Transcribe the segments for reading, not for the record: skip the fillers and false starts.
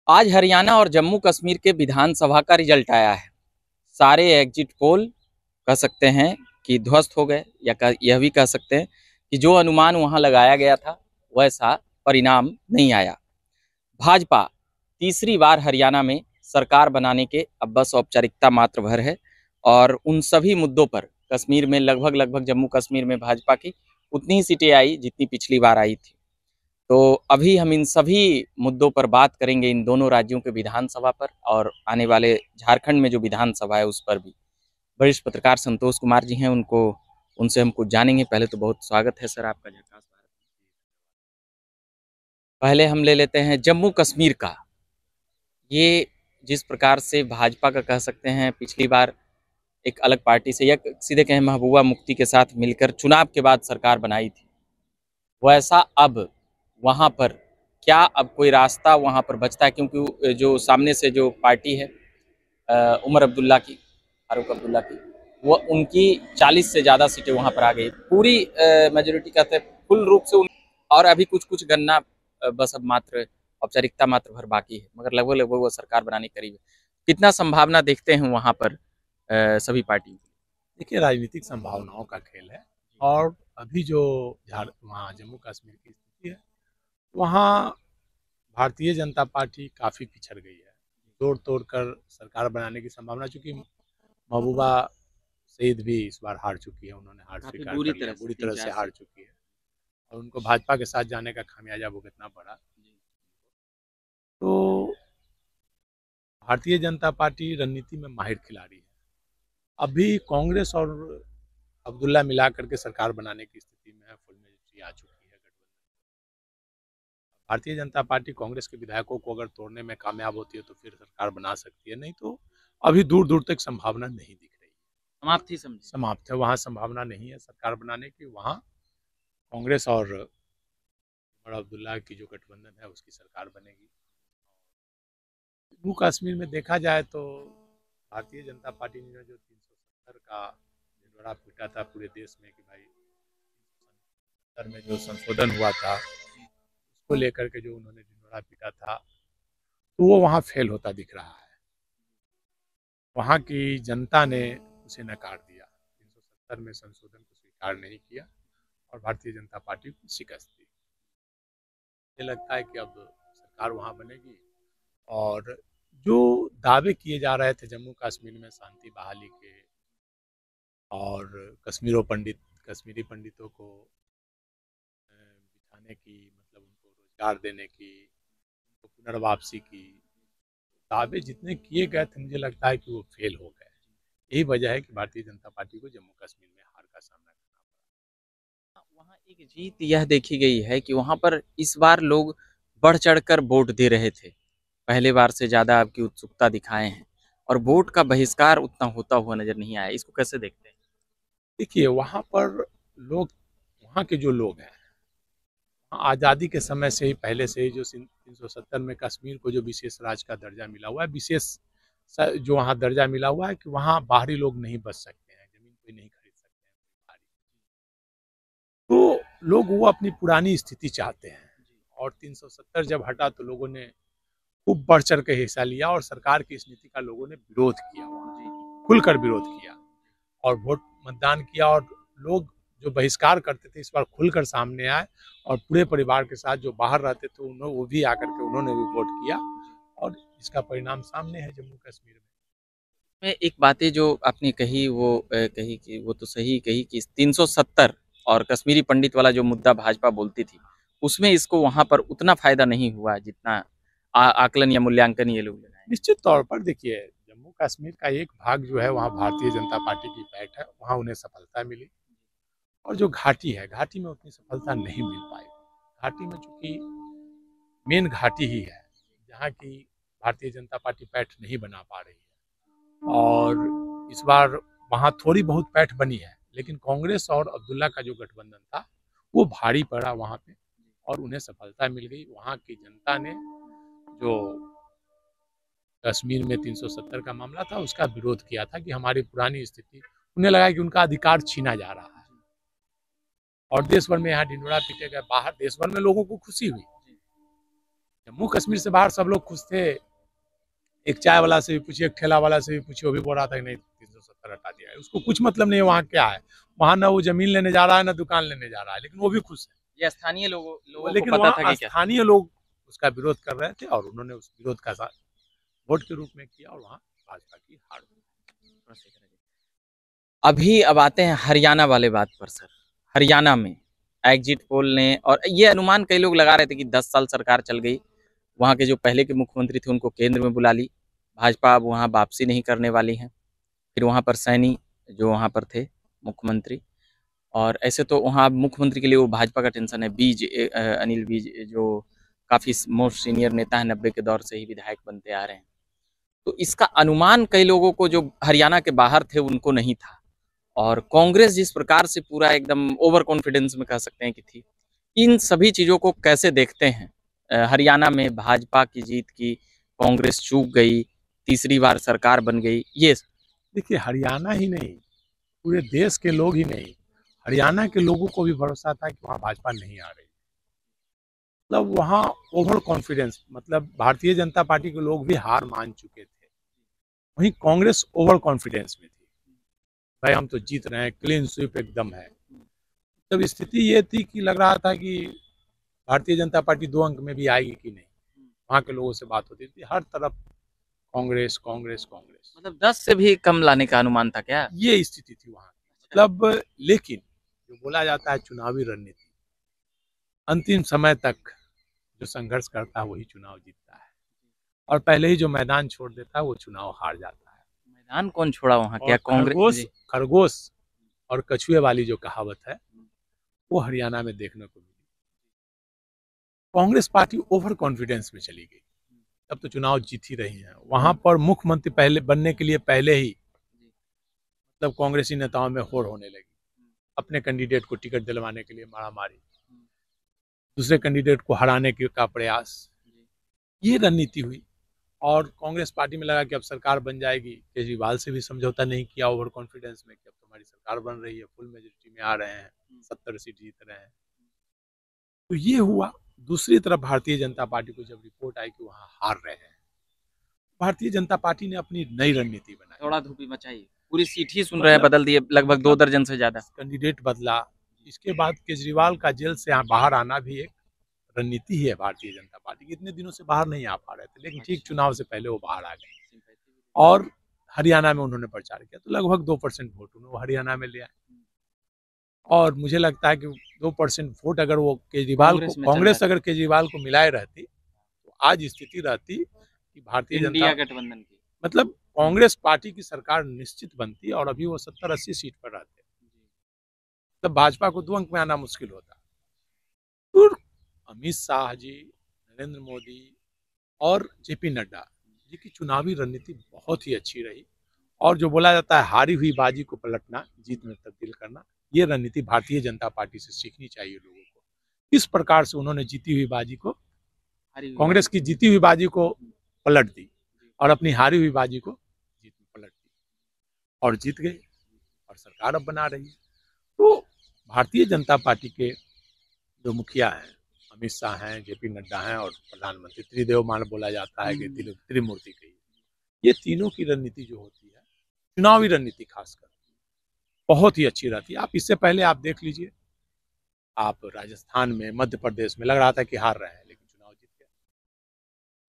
आज हरियाणा और जम्मू कश्मीर के विधानसभा का रिजल्ट आया है। सारे एग्जिट पोल कह सकते हैं कि ध्वस्त हो गए, या यह भी कह सकते हैं कि जो अनुमान वहां लगाया गया था वैसा परिणाम नहीं आया। भाजपा तीसरी बार हरियाणा में सरकार बनाने के अब बस औपचारिकता मात्र भर है, और उन सभी मुद्दों पर कश्मीर में लगभग लगभग जम्मू कश्मीर में भाजपा की उतनी ही सीटें आई जितनी पिछली बार आई थी। तो अभी हम इन सभी मुद्दों पर बात करेंगे, इन दोनों राज्यों के विधानसभा पर और आने वाले झारखंड में जो विधानसभा है उस पर भी। वरिष्ठ पत्रकार संतोष कुमार जी हैं, उनसे हम कुछ जानेंगे। पहले तो बहुत स्वागत है सर आपका झकास भारत। पहले हम ले लेते हैं जम्मू कश्मीर का। ये जिस प्रकार से भाजपा का कह सकते हैं पिछली बार एक अलग पार्टी से, या सीधे कहें महबूबा मुफ्ती के साथ मिलकर चुनाव के बाद सरकार बनाई थी, वैसा अब वहाँ पर क्या अब कोई रास्ता वहाँ पर बचता है? क्योंकि जो सामने से जो पार्टी है उमर अब्दुल्ला की, फारूक अब्दुल्ला की, वो उनकी 40 से ज़्यादा सीटें वहाँ पर आ गई, पूरी मेजोरिटी कहते हैं फुल रूप से और अभी कुछ कुछ गन्ना बस अब मात्र औपचारिकता मात्र भर बाकी है, मगर लगभग लगभग वो सरकार बनाने के करीब है। कितना संभावना देखते हैं वहाँ पर सभी पार्टियों? देखिए, राजनीतिक संभावनाओं का खेल है। और अभी जो वहाँ जम्मू कश्मीर की स्थिति है, वहाँ भारतीय जनता पार्टी काफ़ी पिछड़ गई है। तोड़ तोड़ कर सरकार बनाने की संभावना, चूँकि महबूबा सईद भी इस बार हार चुकी है, उन्होंने हार स्वीकार कर लिया, बुरी तरह से हार चुकी है, और उनको भाजपा के साथ जाने का खामियाजा भुगतना पड़ा। तो भारतीय जनता पार्टी रणनीति में माहिर खिलाड़ी है। अभी कांग्रेस और अब्दुल्ला मिला करके सरकार बनाने की स्थिति में है, फुल मेजोरिटी आ चुकी है गठबंधन। भारतीय जनता पार्टी कांग्रेस के विधायकों को अगर तोड़ने में कामयाब होती है तो फिर सरकार बना सकती है, नहीं तो अभी दूर दूर तक संभावना नहीं दिख रही है। समाप्त ही समझे। समाप्त है, वहाँ संभावना नहीं है सरकार बनाने की। वहाँ कांग्रेस और अब्दुल्ला की जो गठबंधन है उसकी सरकार बनेगी। जम्मू कश्मीर में देखा जाए तो भारतीय जनता पार्टी ने जो 370 का ढिंढोरा पीटा था पूरे देश में कि भाई 370 में जो संशोधन हुआ था उसको लेकर के जो उन्होंने ढिंढोरा पीटा था, तो वो वहाँ फेल होता दिख रहा है। वहाँ की जनता ने उसे नकार दिया, 370 में संशोधन को स्वीकार नहीं किया और भारतीय जनता पार्टी को शिकस्त दी। मुझे लगता है कि अब सरकार वहाँ बनेगी, और जो दावे किए जा रहे थे जम्मू कश्मीर में शांति बहाली के और कश्मीरी पंडितों को बिठाने की, मतलब उनको रोजगार देने की, उनको पुनर्वापसी की, दावे जितने किए गए थे मुझे लगता है कि वो फेल हो गए। यही वजह है कि भारतीय जनता पार्टी को जम्मू कश्मीर में हार का सामना करना पड़ा। वहाँ एक जीत यह देखी गई है कि वहाँ पर इस बार लोग बढ़ चढ़कर वोट दे रहे थे, पहले बार से ज़्यादा आपकी उत्सुकता दिखाए हैं, और वोट का बहिष्कार उतना होता हुआ नजर नहीं आया। इसको कैसे देखते हैं? देखिए, वहाँ पर लोग, वहाँ के जो लोग हैं, आज़ादी के समय से ही, पहले से ही जो 370 में कश्मीर को जो विशेष राज्य का दर्जा मिला हुआ है, विशेष जो वहाँ दर्जा मिला हुआ है कि वहाँ बाहरी लोग नहीं बस सकते हैं, जमीन कोई नहीं खरीद सकते हैं बाहरी। तो लोग वो अपनी पुरानी स्थिति चाहते हैं, और 370 जब हटा तो लोगों ने खूब बढ़ चढ़ के हिस्सा लिया और सरकार की इस नीति का लोगों ने विरोध किया, वहाँ खुलकर विरोध किया और वोट मतदान किया। और लोग जो बहिष्कार करते थे इस बार खुलकर सामने आए, और पूरे परिवार के साथ जो बाहर रहते थे उन्होंने, वो भी आकर के उन्होंने भी वोट किया, और इसका परिणाम सामने है जम्मू कश्मीर में। एक बातें जो आपने कही वो कही कि वो तो सही कही कि 370 और कश्मीरी पंडित वाला जो मुद्दा भाजपा बोलती थी, उसमें इसको वहां पर उतना फायदा नहीं हुआ जितना आकलन या मूल्यांकन ये लोग लगाए। निश्चित तौर पर देखिए, जम्मू कश्मीर का एक भाग जो है वहाँ भारतीय जनता पार्टी की पैठ है, वहाँ उन्हें सफलता मिली, और जो घाटी है, घाटी में उतनी सफलता नहीं मिल पाई। घाटी में चूंकि मेन घाटी ही है जहाँ की भारतीय जनता पार्टी पैठ नहीं बना पा रही है, और इस बार वहाँ थोड़ी बहुत पैठ बनी है, लेकिन कांग्रेस और अब्दुल्ला का जो गठबंधन था वो भारी पड़ा वहाँ पे, और उन्हें सफलता मिल गई। वहाँ की जनता ने जो कश्मीर में 370 का मामला था उसका विरोध किया था कि हमारी पुरानी स्थिति, उन्हें लगा कि उनका अधिकार छीना जा रहा है, और देश भर में यहाँ ढिंढोरा पीटे गए, बाहर देश भर में लोगों को खुशी हुई जम्मू कश्मीर से बाहर सब लोग खुश थे। एक चाय वाला से भी पूछिए, एक ठेला वाला से भी पूछिए, वो भी बोल रहा था कि नहीं 370 हटा दिया है। उसको कुछ मतलब नहीं है वहाँ क्या है, वहाँ ना वो जमीन लेने जा रहा है ना दुकान लेने जा रहा है, लेकिन वो भी खुश है। ये स्थानीय लोगों लेकिन को पता था वहाँ कि क्या स्थानीय लोग उसका विरोध कर रहे थे और उन्होंने उस विरोध का साथ वोट के रूप में किया और वहाँ भाजपा की हार हुई। अभी अब आते हैं हरियाणा वाले बात पर सर। हरियाणा में एग्जिट पोल ने, और ये अनुमान कई लोग लगा रहे थे कि 10 साल सरकार चल गई, वहाँ के जो पहले के मुख्यमंत्री थे उनको केंद्र में बुला ली, भाजपा अब वहाँ वापसी नहीं करने वाली है। फिर वहाँ पर सैनी जो वहाँ पर थे मुख्यमंत्री, और ऐसे तो वहाँ मुख्यमंत्री के लिए वो भाजपा का टेंशन है। अनिल विज जो काफ़ी मोस्ट सीनियर नेता है, 90 के दौर से ही विधायक बनते आ रहे हैं, तो इसका अनुमान कई लोगों को जो हरियाणा के बाहर थे उनको नहीं था। और कांग्रेस जिस प्रकार से पूरा एकदम ओवर कॉन्फिडेंस में कह सकते हैं कि थी, इन सभी चीज़ों को कैसे देखते हैं? हरियाणा में भाजपा की जीत की, कांग्रेस चूक गई, तीसरी बार सरकार बन गई, ये देखिए हरियाणा ही नहीं, पूरे देश के लोग ही नहीं, हरियाणा के लोगों को भी भरोसा था कि वहाँ भाजपा नहीं आ रही। मतलब वहाँ ओवर कॉन्फिडेंस, मतलब भारतीय जनता पार्टी के लोग भी हार मान चुके थे, वहीं कांग्रेस ओवर कॉन्फिडेंस में थी, भाई हम तो जीत रहे हैं, क्लीन स्वीप एकदम है। तब स्थिति ये थी कि लग रहा था कि भारतीय जनता पार्टी 2 अंक में भी आएगी कि नहीं। वहाँ के लोगों से बात होती थी, हर तरफ कांग्रेस कांग्रेस कांग्रेस, मतलब 10 से भी कम लाने का अनुमान था क्या? ये स्थिति थी वहाँ की। मतलब लेकिन जो बोला जाता है चुनावी रणनीति, अंतिम समय तक जो संघर्ष करता है वही चुनाव जीतता है, और पहले ही जो मैदान छोड़ देता है वो चुनाव हार जाता है। मैदान कौन छोड़ा वहाँ? क्या कांग्रेस? खरगोश और कछुए वाली जो कहावत है वो हरियाणा में देखने को मिली। कांग्रेस पार्टी ओवर कॉन्फिडेंस में चली गई, तब तो चुनाव जीत ही रही है। वहां पर मुख्यमंत्री पहले बनने के लिए पहले ही मतलब कांग्रेसी नेताओं में होड़ होने लगी, अपने कैंडिडेट को टिकट दिलवाने के लिए मारामारी, दूसरे कैंडिडेट को हराने का प्रयास, ये रणनीति हुई। और कांग्रेस पार्टी में लगा कि अब सरकार बन जाएगी, केजरीवाल से भी समझौता नहीं किया ओवर कॉन्फिडेंस में कि अब हमारी सरकार बन रही है, फुल मेजोरिटी में आ रहे हैं, 70 सीट जीत रहे हैं, तो ये हुआ। दूसरी तरफ भारतीय जनता पार्टी को जब रिपोर्ट आई कि वहां हार रहे हैं, भारतीय जनता पार्टी ने अपनी नई रणनीति बनाई, थोड़ा धूपी मचाई, पूरी सीट ही सुन रहे हैं बदल दिए, लगभग 2 दर्जन से ज्यादा कैंडिडेट बदला। इसके बाद केजरीवाल का जेल से बाहर आना भी एक रणनीति ही है भारतीय जनता पार्टी की। इतने दिनों से बाहर नहीं आ पा रहे थे, लेकिन ठीक चुनाव से पहले वो बाहर आ गए और हरियाणा में उन्होंने प्रचार किया, तो लगभग 2% वोट उन्होंने हरियाणा में लिया। और मुझे लगता है कि 2% वोट अगर वो केजरीवाल को, कांग्रेस अगर केजरीवाल को मिलाए रहती तो आज स्थिति रहती कि भारतीय जनता गठबंधन की, मतलब कांग्रेस पार्टी की सरकार निश्चित बनती और अभी वो 70-80 सीट पर रहते, तब भाजपा को 2 अंक में आना मुश्किल होता। तो अमित शाह जी, नरेंद्र मोदी और जेपी नड्डा जी की चुनावी रणनीति बहुत ही अच्छी रही, और जो बोला जाता है हारी हुई बाजी को पलटना, जीत में तब्दील करना, ये रणनीति भारतीय जनता पार्टी से सीखनी चाहिए लोगों को। किस प्रकार से उन्होंने जीती हुई बाजी को, कांग्रेस की जीती हुई बाजी को पलट दी और अपनी हारी हुई बाजी को जीत में पलट दी और जीत गए और सरकार अब बना रही है। तो भारतीय जनता पार्टी के जो मुखिया हैं, अमित शाह हैं, जेपी नड्डा हैं और प्रधानमंत्री त्रिदेव मान बोला जाता है कि त्रिमूर्ति कही, ये तीनों की रणनीति जो होती है, चुनावी रणनीति खासकर, बहुत ही अच्छी रहती है। आप इससे पहले आप देख लीजिए, आप राजस्थान में, मध्य प्रदेश में लग रहा था कि हार रहे हैं, लेकिन चुनाव जीत गए।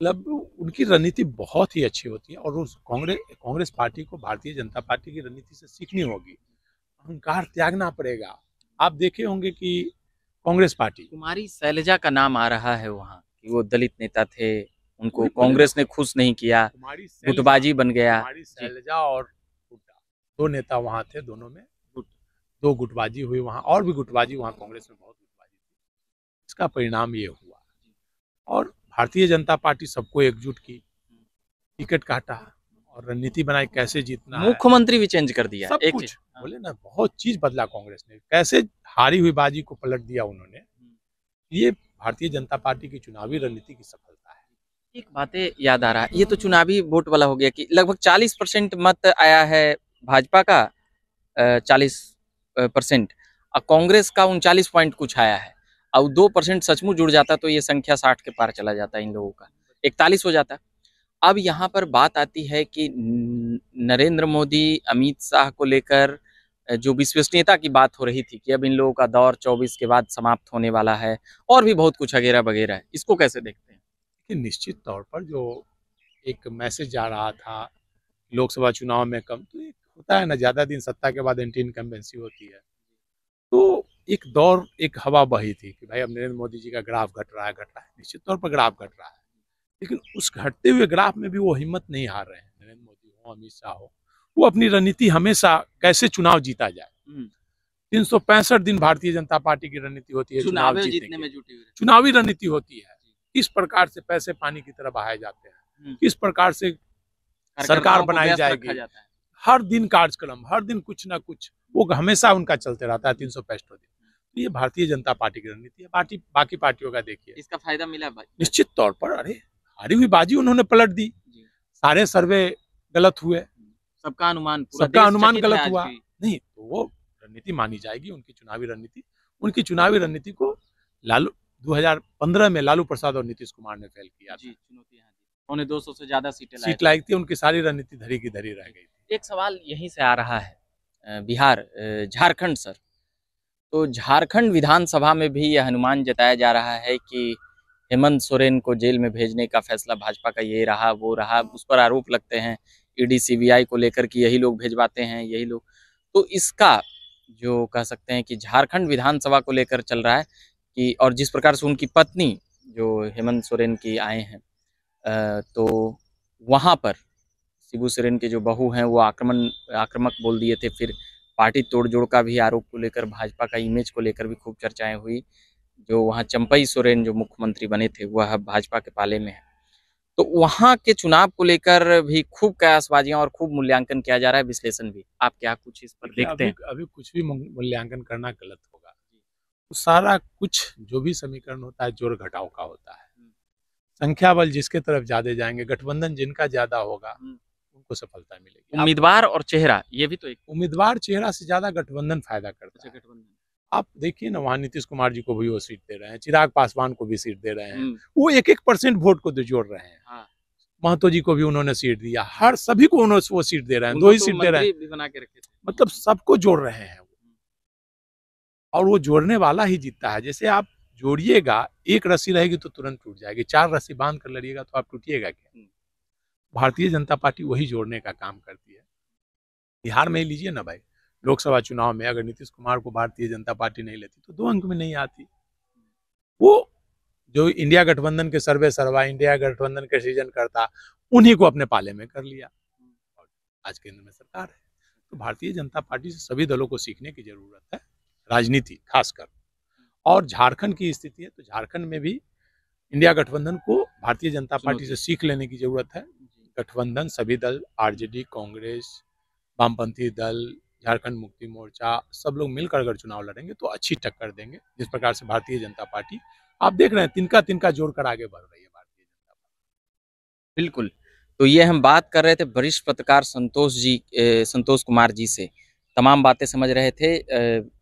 मतलब उनकी रणनीति बहुत ही अच्छी होती है और उस कांग्रेस पार्टी को भारतीय जनता पार्टी की रणनीति से सीखनी होगी, अहंकार त्यागना पड़ेगा। आप देखे होंगे कि कांग्रेस पार्टी, कुमारी शैलजा का नाम आ रहा है वहाँ कि वो दलित नेता थे, उनको कांग्रेस ने खुश नहीं किया, गुटबाजी बन गया। कुमारी शैलजा और हुड्डा 2 नेता वहाँ थे, दोनों में 2 गुटबाजी हुई वहाँ, और भी गुटबाजी वहाँ कांग्रेस में बहुत गुटबाजी थी। इसका परिणाम ये हुआ और भारतीय जनता पार्टी सबको एकजुट की, टिकट काटा और रणनीति बनाई कैसे जीतना है। मुख्यमंत्री भी चेंज कर दिया, सब कुछ बोले ना, बहुत चीज बदला कांग्रेस ने, कैसे हारी हुई बाजी को पलट दिया उन्होंने। ये भारतीय जनता पार्टी की चुनावी रणनीति की सफलता है। एक बातें याद आ रहा है, ये तो चुनावी वोट वाला हो गया कि लगभग 40% मत आया है भाजपा का, 40% और कांग्रेस का 39 पॉइंट कुछ आया है। और 2% सचमुच जुड़ जाता तो ये संख्या 60 के पार चला जाता इन लोगों का, 41 हो जाता। अब यहाँ पर बात आती है कि नरेंद्र मोदी, अमित शाह को लेकर जो विश्वसनीयता की बात हो रही थी कि अब इन लोगों का दौर 24 के बाद समाप्त होने वाला है, और भी बहुत कुछ वगैरह वगैरह है, इसको कैसे देखते हैं? कि निश्चित तौर पर जो एक मैसेज आ रहा था लोकसभा चुनाव में कम, तो एक होता है ना, ज्यादा दिन सत्ता के बाद एंटी इनकम्बेंसी होती है, तो एक दौर, एक हवा बही थी कि भाई अब नरेंद्र मोदी जी का ग्राफ घट रहा है, निश्चित तौर पर ग्राफ घट रहा है, लेकिन उस घटते हुए ग्राफ में भी वो हिम्मत नहीं हार रहे हैं। नरेंद्र मोदी हो, अमित शाह हो, वो अपनी रणनीति हमेशा कैसे चुनाव जीता जाए। 365 दिन भारतीय जनता पार्टी की रणनीति होती है चुनाव जीतने में जुटी हुई, चुनावी रणनीति होती है। किस प्रकार से पैसे पानी की तरह बहाए जाते हैं, किस प्रकार से सरकार बनाई जाएगी, हर दिन कार्यक्रम, हर दिन कुछ ना कुछ, वो हमेशा उनका चलते रहता है 365 दिन। ये भारतीय जनता पार्टी की रणनीति है। बाकी पार्टियों का देखिए, इसका फायदा मिला भाई निश्चित तौर पर। अरे हारी हुई बाजी उन्होंने पलट दी, सारे सर्वे गलत हुए, सबका अनुमान गलत हुआ, नहीं तो वो रणनीति मानी जाएगी, उनकी चुनावी रणनीति को लालू 2015 में लालू प्रसाद और नीतीश कुमार ने फेल किया था। उन्हें 200 से ज्यादा सीट लाई थी, उनकी सारी रणनीति धरी की धरी रह गई। एक सवाल यहीं से आ रहा है, बिहार, झारखंड सर, तो झारखंड विधानसभा में भी यह अनुमान जताया जा रहा है कि हेमंत सोरेन को जेल में भेजने का फैसला भाजपा का ये रहा वो रहा, उस पर आरोप लगते हैं ईडी सीबीआई को लेकर कि यही लोग भेजवाते हैं, यही लोग। तो इसका जो कह सकते हैं कि झारखंड विधानसभा को लेकर चल रहा है कि, और जिस प्रकार से उनकी पत्नी जो हेमंत सोरेन की आए हैं, तो वहाँ पर शिबू सोरेन के जो बहू हैं वो आक्रामक बोल दिए थे। फिर पार्टी तोड़जोड़ का भी आरोप को लेकर, भाजपा का इमेज को लेकर भी खूब चर्चाएं हुई। जो वहाँ चंपई सोरेन जो मुख्यमंत्री बने थे वह भाजपा के पाले में है, तो वहाँ के चुनाव को लेकर भी खूब कयासबाजियां और खूब मूल्यांकन किया जा रहा है, विश्लेषण भी। आप क्या कुछ इस पर देखते हैं? अभी कुछ भी मूल्यांकन करना गलत होगा। तो सारा कुछ जो भी समीकरण होता है जोड़ घटाव का होता है। संख्या बल जिसके तरफ ज्यादा जाएंगे, गठबंधन जिनका ज्यादा होगा उनको सफलता मिलेगी। उम्मीदवार और चेहरा, ये भी तो एक उम्मीदवार चेहरा से ज्यादा गठबंधन फायदा करता है। आप देखिए ना, वहाँ नीतीश कुमार जी को भी वो सीट दे रहे हैं, चिराग पासवान को भी सीट दे रहे हैं, वो 1% वोट को जोड़ रहे हैं। हाँ। महतो जी को भी उन्होंने सीट दिया, हर सभी को उन्होंने वो सीट दे रहे हैं, 2 ही सीट दे रहे हैं, बना के रखे थे। मतलब सबको जोड़ रहे हैं और वो जोड़ने वाला ही जीतता है। जैसे आप जोड़िएगा, एक रस्सी रहेगी तो तुरंत टूट जाएगी, 4 रस्सी बांध कर लड़िएगा तो आप टूटिएगा क्या? भारतीय जनता पार्टी वही जोड़ने का काम करती है। बिहार में ही लीजिए ना भाई, लोकसभा चुनाव में अगर नीतीश कुमार को भारतीय जनता पार्टी नहीं लेती तो 2 अंक में नहीं आती। वो जो इंडिया गठबंधन के सर्वे सर्वा, इंडिया गठबंधन के सृजन करता, उन्हीं को अपने पाले में कर लिया और आज केंद्र में सरकार है। तो भारतीय जनता पार्टी से सभी दलों को सीखने की जरूरत है, राजनीति खासकर। और झारखंड की स्थिति है तो झारखंड में भी इंडिया गठबंधन को भारतीय जनता पार्टी से सीख लेने की जरूरत है। गठबंधन सभी दल, आरजेडी, कांग्रेस, वामपंथी दल, झारखंड मुक्ति मोर्चा, सब लोग मिलकर अगर चुनाव लड़ेंगे तो अच्छी टक्कर देंगे। जिस प्रकार से भारतीय जनता पार्टी आप देख रहे हैं तिनका जोड़कर आगे बढ़ रही है भारतीय जनता पार्टी। बिल्कुल, तो ये हम बात कर रहे थे वरिष्ठ पत्रकार संतोष कुमार जी से, तमाम बातें समझ रहे थे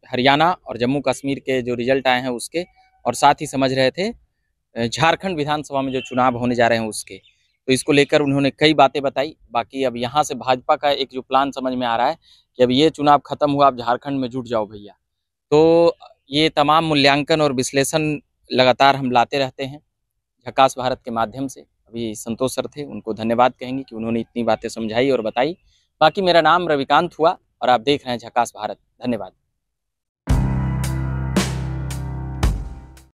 हरियाणा और जम्मू कश्मीर के जो रिजल्ट आए हैं उसके, और साथ ही समझ रहे थे झारखंड विधानसभा में जो चुनाव होने जा रहे हैं उसके। तो इसको लेकर उन्होंने कई बातें बताई। बाकी अब यहाँ से भाजपा का एक जो प्लान समझ में आ रहा है कि अब ये चुनाव खत्म हुआ, अब झारखंड में जुट जाओ भैया। तो ये तमाम मूल्यांकन और विश्लेषण लगातार हम लाते रहते हैं झकास भारत के माध्यम से। अभी संतोष सर थे, उनको धन्यवाद कहेंगे कि उन्होंने इतनी बातें समझाई और बताई। बाकी मेरा नाम रविकांत हुआ और आप देख रहे हैं झकास भारत। धन्यवाद।